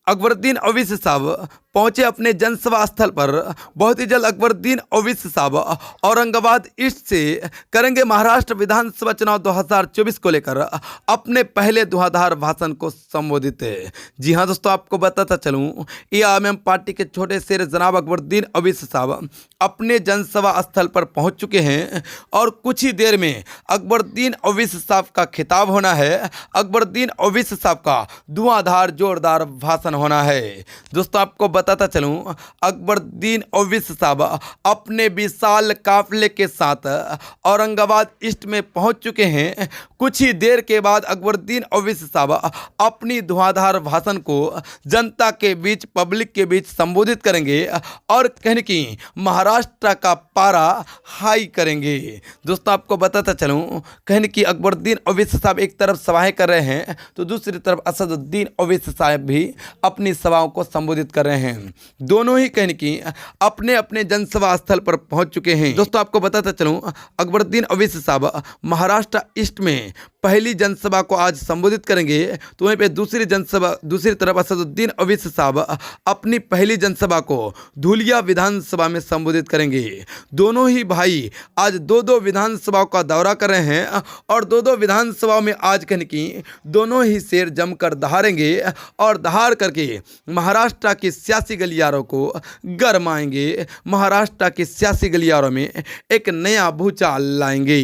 अकबरुद्दीन ओवैसी साहब पहुंचे अपने जनसभा स्थल पर। बहुत ही जल्द अकबरुद्दीन ओवैसी साहब औरंगाबाद ईस्ट से करेंगे महाराष्ट्र विधानसभा चुनाव 2024 को लेकर अपने पहले धुआंधार भाषण को संबोधित। जी हां दोस्तों, आपको बताता चलूं, एआईएमआईएम पार्टी के छोटे शेर जनाब अकबरुद्दीन ओवैसी साहब अपने जनसभा स्थल पर पहुंच चुके हैं और कुछ ही देर में अकबरुद्दीन ओवैसी साहब का खिताब होना है। अकबरुद्दीन ओवैसी साहब का धुआंधार जोरदार भाषण होना है। दोस्तों, आपको बताता चलूं, अकबरुद्दीन ओवैसी साहब अपने विशाल काफिले के साथ औरंगाबाद ईस्ट में पहुंच चुके हैं। कुछ ही देर के बाद अकबरुद्दीन ओवैसी साहब अपनी धुआंधार भाषण को जनता के बीच, पब्लिक के बीच संबोधित करेंगे और कहीं की महाराष्ट्र का पारा हाई करेंगे। दोस्तों, आपको बताता चलूं, कहीं की अकबरुद्दीन ओवैसी साहब एक तरफ सभाएं कर रहे हैं तो दूसरी तरफ असदुद्दीन ओवैसी साहब भी अपनी सभाओं को संबोधित कर रहे हैं। दोनों ही कहीं की अपने अपने जनसभा स्थल पर पहुंच चुके हैं। दोस्तों, आपको बताता चलूं, अकबरुद्दीन ओवैसी साहब महाराष्ट्र ईस्ट में पहली जनसभा को आज संबोधित करेंगे तो वहीं पे दूसरी तरफ असदुद्दीन ओवैसी साहब अपनी पहली जनसभा को धुलिया विधानसभा में संबोधित करेंगे। दोनों ही भाई आज दो दो विधानसभाओं का दौरा कर रहे हैं और दो दो विधानसभाओं में आज कहीं की दोनों ही शेर जमकर दहाड़ेंगे और दहाड़ करके महाराष्ट्र की सियासी गलियारों को गरमाएंगे। महाराष्ट्र की सियासी गलियारों में एक नया भूचाल लाएंगे।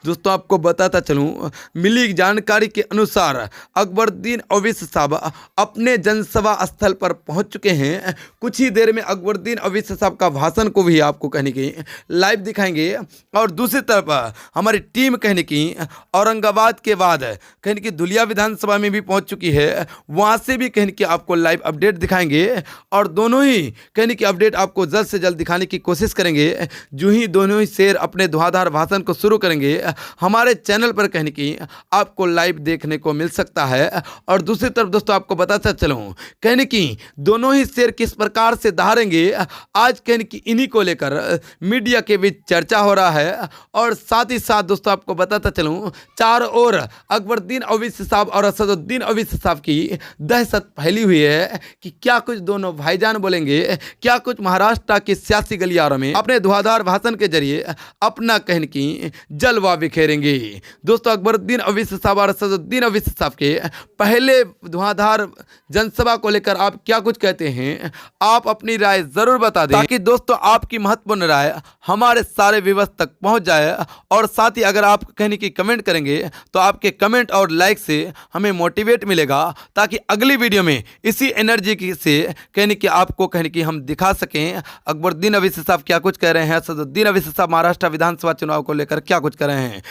दोस्तों, आपको बताता चलूं, मिली जानकारी के अनुसार अकबरुद्दीन ओवैसी साहब अपने जनसभा स्थल पर पहुंच चुके हैं। कुछ ही देर में अकबरुद्दीन ओवैसी साहब का भाषण को भी आपको कहने की लाइव दिखाएंगे और दूसरी तरफ हमारी टीम कहने की औरंगाबाद के बाद कहने की धुलिया विधानसभा में भी पहुंच चुकी है। वहां से भी कहने की आपको लाइव अपडेट दिखाएंगे और दोनों ही कहने की अपडेट आपको जल्द से जल्द दिखाने की कोशिश करेंगे। जो ही दोनों ही शेर अपने धुआंधार भाषण को शुरू करेंगे, हमारे चैनल पर कहने की आपको लाइव देखने को मिल सकता है। और दूसरी तरफ दोस्तों, आपको बताता चलूं, कहने की दोनों ही शेर किस प्रकार से दहाड़ेंगे, आज कहने की इन्हीं को लेकर मीडिया के बीच चर्चा हो रहा है। और साथ ही साथ दोस्तों, आपको बताता चलूं, चारों ओर अकबरुद्दीन ओवैसी साहब और असदुद्दीन ओवैसी साहब की दहशत फैली हुई है कि क्या कुछ दोनों भाईजान बोलेंगे, क्या कुछ महाराष्ट्र की सियासी गलियारों में अपने धुआंधार भाषण के जरिए अपना कहने की जलवा बिखेरेंगे। दोस्तों, अकबरुद्दीन ओवैसी साहब और असदुद्दीन ओवैसी साहब के पहले धुआंधार जनसभा को लेकर आप क्या कुछ कहते हैं, आप अपनी राय जरूर बता दें ताकि दोस्तों आपकी महत्वपूर्ण राय हमारे सारे व्यूअर्स तक पहुंच जाए। और साथ ही अगर आप कहने की कमेंट करेंगे तो आपके कमेंट और लाइक से हमें मोटिवेट मिलेगा ताकि अगली वीडियो में इसी एनर्जी से कहने की आपको कहने की हम दिखा सकें अकबरुद्दीन ओवैसी साहब क्या कुछ कह रहे हैं, असदुद्दीन ओवैसी साहब महाराष्ट्र विधानसभा चुनाव को लेकर क्या कुछ कर रहे हैं।